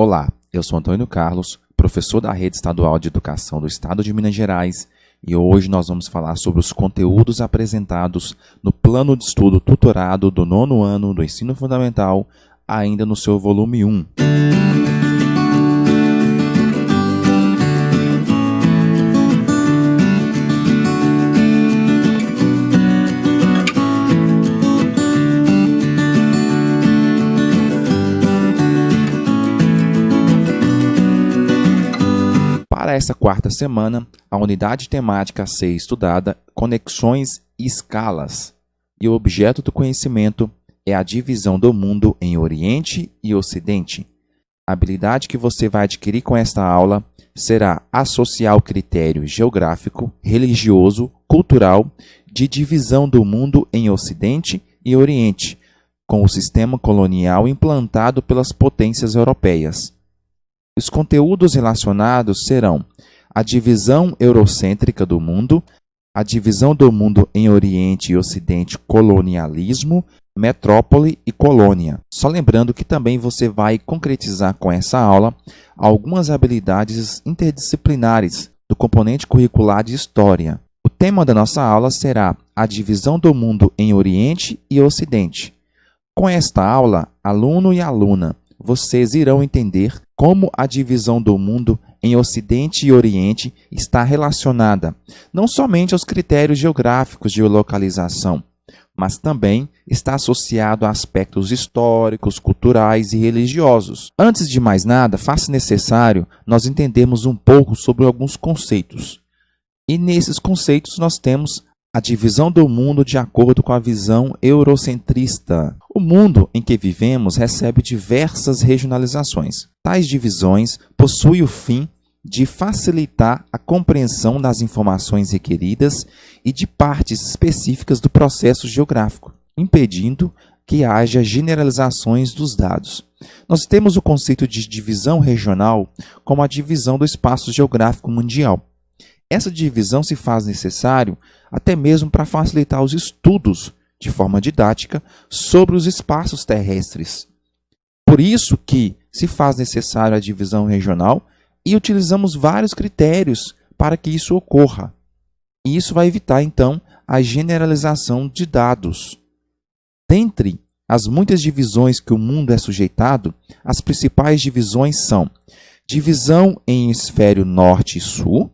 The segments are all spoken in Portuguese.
Olá, eu sou Antônio Carlos, professor da Rede Estadual de Educação do Estado de Minas Gerais, e hoje nós vamos falar sobre os conteúdos apresentados no Plano de Estudo Tutorado do 9º ano do Ensino Fundamental, ainda no seu volume 1. Para essa quarta semana, a unidade temática a ser estudada, conexões e escalas. E o objeto do conhecimento é a divisão do mundo em Oriente e Ocidente. A habilidade que você vai adquirir com esta aula será associar o critério geográfico, religioso, cultural de divisão do mundo em Ocidente e Oriente, com o sistema colonial implantado pelas potências europeias. Os conteúdos relacionados serão a divisão eurocêntrica do mundo, a divisão do mundo em Oriente e Ocidente, colonialismo, metrópole e colônia. Só lembrando que também você vai concretizar com essa aula algumas habilidades interdisciplinares do componente curricular de História. O tema da nossa aula será a divisão do mundo em Oriente e Ocidente. Com esta aula, aluno e aluna, vocês irão entender como a divisão do mundo em Ocidente e Oriente está relacionada não somente aos critérios geográficos de localização, mas também está associado a aspectos históricos, culturais e religiosos. Antes de mais nada, faz-se necessário nós entendermos um pouco sobre alguns conceitos. E nesses conceitos nós temos a divisão do mundo de acordo com a visão eurocentrista. O mundo em que vivemos recebe diversas regionalizações. Tais divisões possuem o fim de facilitar a compreensão das informações requeridas e de partes específicas do processo geográfico, impedindo que haja generalizações dos dados. Nós temos o conceito de divisão regional como a divisão do espaço geográfico mundial. Essa divisão se faz necessário até mesmo para facilitar os estudos de forma didática sobre os espaços terrestres. Por isso que se faz necessário a divisão regional e utilizamos vários critérios para que isso ocorra. E isso vai evitar, então, a generalização de dados. Dentre as muitas divisões que o mundo é sujeitado, as principais divisões são divisão em hemisfério norte e sul,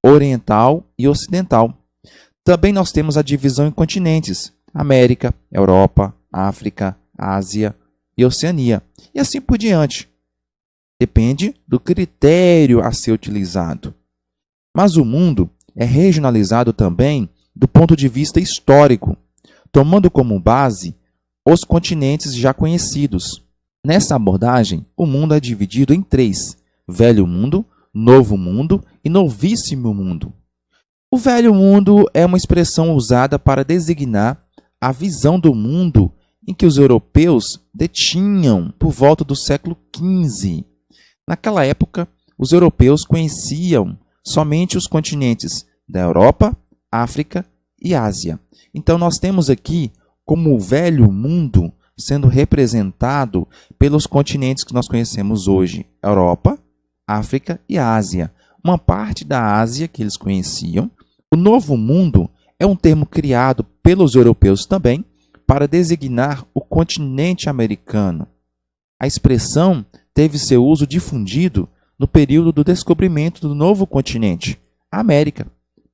oriental e ocidental. Também nós temos a divisão em continentes, América, Europa, África, Ásia e Oceania, e assim por diante. Depende do critério a ser utilizado. Mas o mundo é regionalizado também do ponto de vista histórico, tomando como base os continentes já conhecidos. Nessa abordagem, o mundo é dividido em três: Velho Mundo, Novo Mundo e Novíssimo Mundo. O Velho Mundo é uma expressão usada para designar a visão do mundo em que os europeus detinham por volta do século XV. Naquela época, os europeus conheciam somente os continentes da Europa, África e Ásia. Então, nós temos aqui como o Velho Mundo sendo representado pelos continentes que nós conhecemos hoje: Europa, África e Ásia. Uma parte da Ásia que eles conheciam. O Novo Mundo é um termo criado pelos europeus também para designar o continente americano. A expressão teve seu uso difundido no período do descobrimento do novo continente, a América,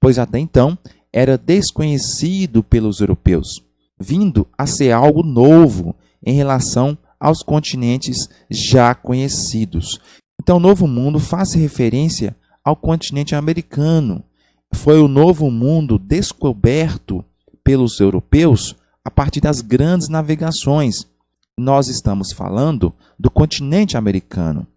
pois até então era desconhecido pelos europeus, vindo a ser algo novo em relação aos continentes já conhecidos. Então, o Novo Mundo faz referência ao continente americano. Foi o Novo Mundo descoberto pelos europeus a partir das grandes navegações. Nós estamos falando do continente americano.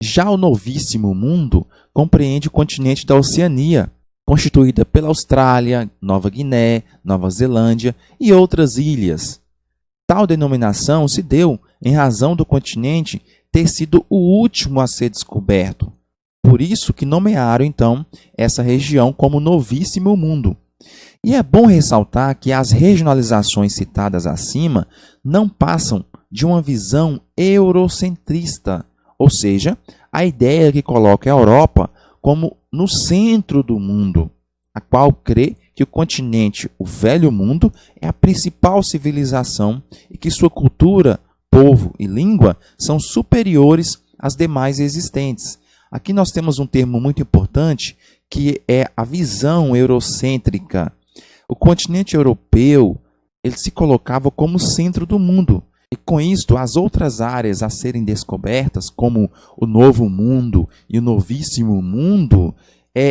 Já o Novíssimo Mundo compreende o continente da Oceania, constituída pela Austrália, Nova Guiné, Nova Zelândia e outras ilhas. Tal denominação se deu em razão do continente ter sido o último a ser descoberto. Por isso que nomearam, então, essa região como Novíssimo Mundo. E é bom ressaltar que as regionalizações citadas acima não passam de uma visão eurocentrista, ou seja, a ideia que coloca a Europa como no centro do mundo, a qual crê que o continente, o Velho Mundo, é a principal civilização e que sua cultura, povo e língua são superiores às demais existentes. Aqui nós temos um termo muito importante que é a visão eurocêntrica. O continente europeu ele se colocava como centro do mundo. E com isto, as outras áreas a serem descobertas, como o Novo Mundo e o Novíssimo Mundo,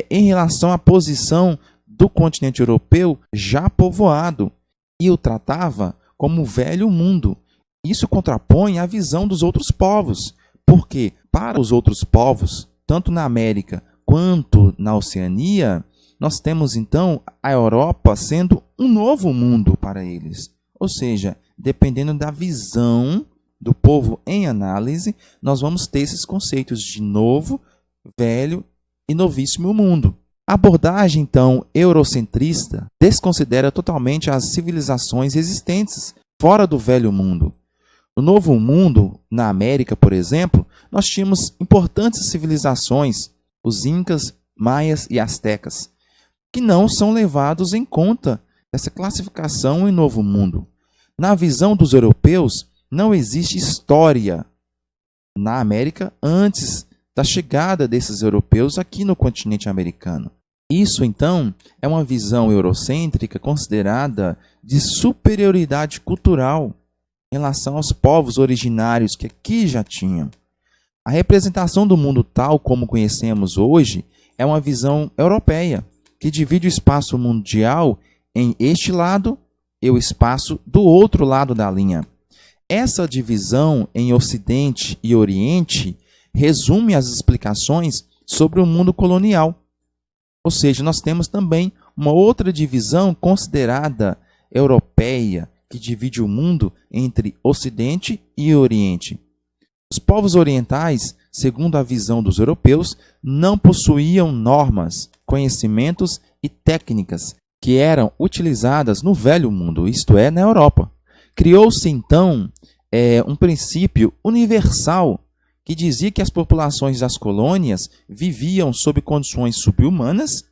em relação à posição do continente europeu já povoado, e o tratava como o Velho Mundo. Isso contrapõe a visão dos outros povos, porque para os outros povos, tanto na América quanto na Oceania, nós temos então a Europa sendo um novo mundo para eles. Ou seja, dependendo da visão do povo em análise, nós vamos ter esses conceitos de novo, velho e novíssimo mundo. A abordagem, então, eurocentrista desconsidera totalmente as civilizações existentes fora do velho mundo. No Novo Mundo, na América, por exemplo, nós tínhamos importantes civilizações, os Incas, Maias e Astecas, que não são levados em conta dessa classificação em Novo Mundo. Na visão dos europeus, não existe história na América antes da chegada desses europeus aqui no continente americano. Isso, então, é uma visão eurocêntrica considerada de superioridade cultural em relação aos povos originários que aqui já tinham. A representação do mundo tal como conhecemos hoje é uma visão europeia, que divide o espaço mundial em este lado e o espaço do outro lado da linha. Essa divisão em Ocidente e Oriente resume as explicações sobre o mundo colonial. Ou seja, nós temos também uma outra divisão considerada europeia, que divide o mundo entre Ocidente e Oriente. Os povos orientais, segundo a visão dos europeus, não possuíam normas, conhecimentos e técnicas que eram utilizadas no Velho Mundo, isto é, na Europa. Criou-se, então, um princípio universal que dizia que as populações das colônias viviam sob condições subhumanas,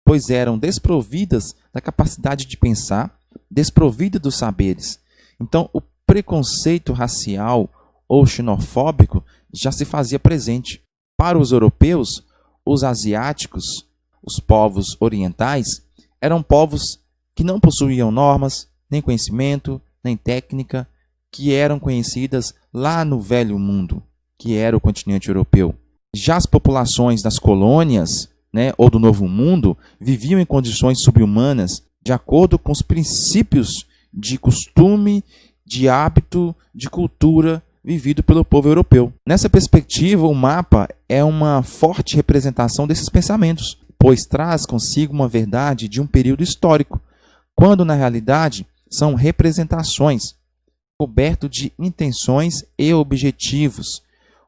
pois eram desprovidas da capacidade de pensar, desprovidas dos saberes. Então, o preconceito racial ou xenofóbico já se fazia presente. Para os europeus, os asiáticos, os povos orientais, eram povos que não possuíam normas, nem conhecimento, nem técnica, que eram conhecidas lá no Velho Mundo, que era o continente europeu. Já as populações das colônias, ou do Novo Mundo, viviam em condições subhumanas, de acordo com os princípios de costume, de hábito, de cultura vivido pelo povo europeu. Nessa perspectiva, o mapa é uma forte representação desses pensamentos, pois traz consigo uma verdade de um período histórico, quando na realidade são representações, coberto de intenções e objetivos.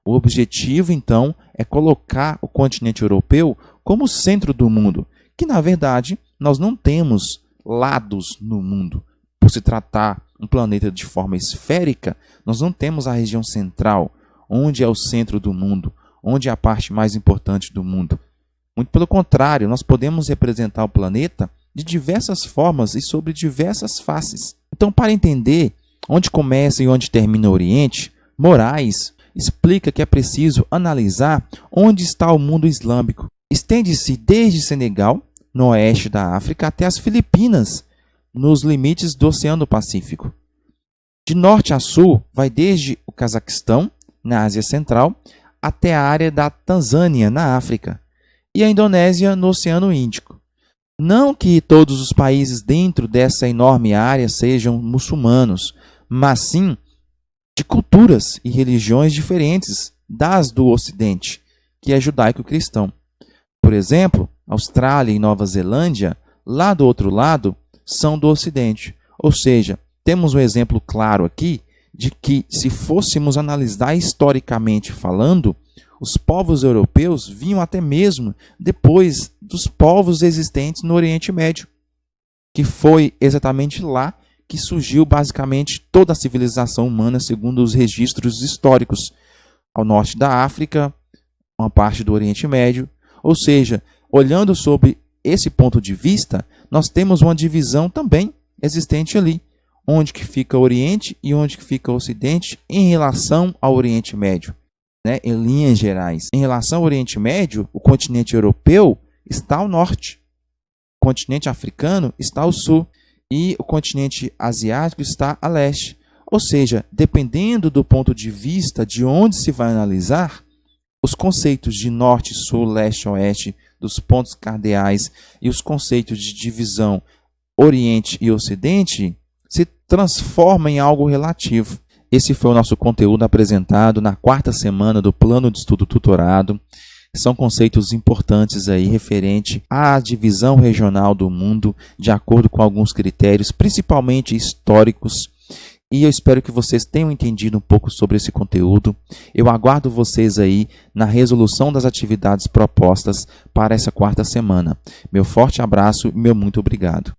O objetivo, então, é colocar o continente europeu como centro do mundo, que na verdade nós não temos lados no mundo. Por se tratar um planeta de forma esférica, nós não temos a região central, onde é o centro do mundo, onde é a parte mais importante do mundo. Muito pelo contrário, nós podemos representar o planeta de diversas formas e sobre diversas faces. Então, para entender onde começa e onde termina o Oriente, Moraes explica que é preciso analisar onde está o mundo islâmico. Estende-se desde Senegal, no oeste da África, até as Filipinas, nos limites do Oceano Pacífico. De norte a sul, vai desde o Cazaquistão, na Ásia Central, até a área da Tanzânia, na África, e a Indonésia, no Oceano Índico. Não que todos os países dentro dessa enorme área sejam muçulmanos, mas sim de culturas e religiões diferentes das do Ocidente, que é judaico-cristão. Por exemplo, Austrália e Nova Zelândia, lá do outro lado, são do Ocidente. Ou seja, temos um exemplo claro aqui de que, se fôssemos analisar historicamente falando, os povos europeus vinham até mesmo depois dos povos existentes no Oriente Médio, que foi exatamente lá que surgiu basicamente toda a civilização humana, segundo os registros históricos. ao norte da África, uma parte do Oriente Médio. Ou seja, olhando sob esse ponto de vista, nós temos uma divisão também existente ali, onde que fica o Oriente e onde que fica o Ocidente em relação ao Oriente Médio, né? Em linhas gerais. Em relação ao Oriente Médio, o continente europeu está ao norte, o continente africano está ao sul e o continente asiático está a leste. Ou seja, dependendo do ponto de vista de onde se vai analisar, os conceitos de norte, sul, leste, oeste, dos pontos cardeais e os conceitos de divisão Oriente e Ocidente se transformam em algo relativo. Esse foi o nosso conteúdo apresentado na 4ª semana do Plano de Estudo Tutorado. São conceitos importantes aí referente à divisão regional do mundo, de acordo com alguns critérios, principalmente históricos. E eu espero que vocês tenham entendido um pouco sobre esse conteúdo. Eu aguardo vocês aí na resolução das atividades propostas para essa 4ª semana. Meu forte abraço e meu muito obrigado.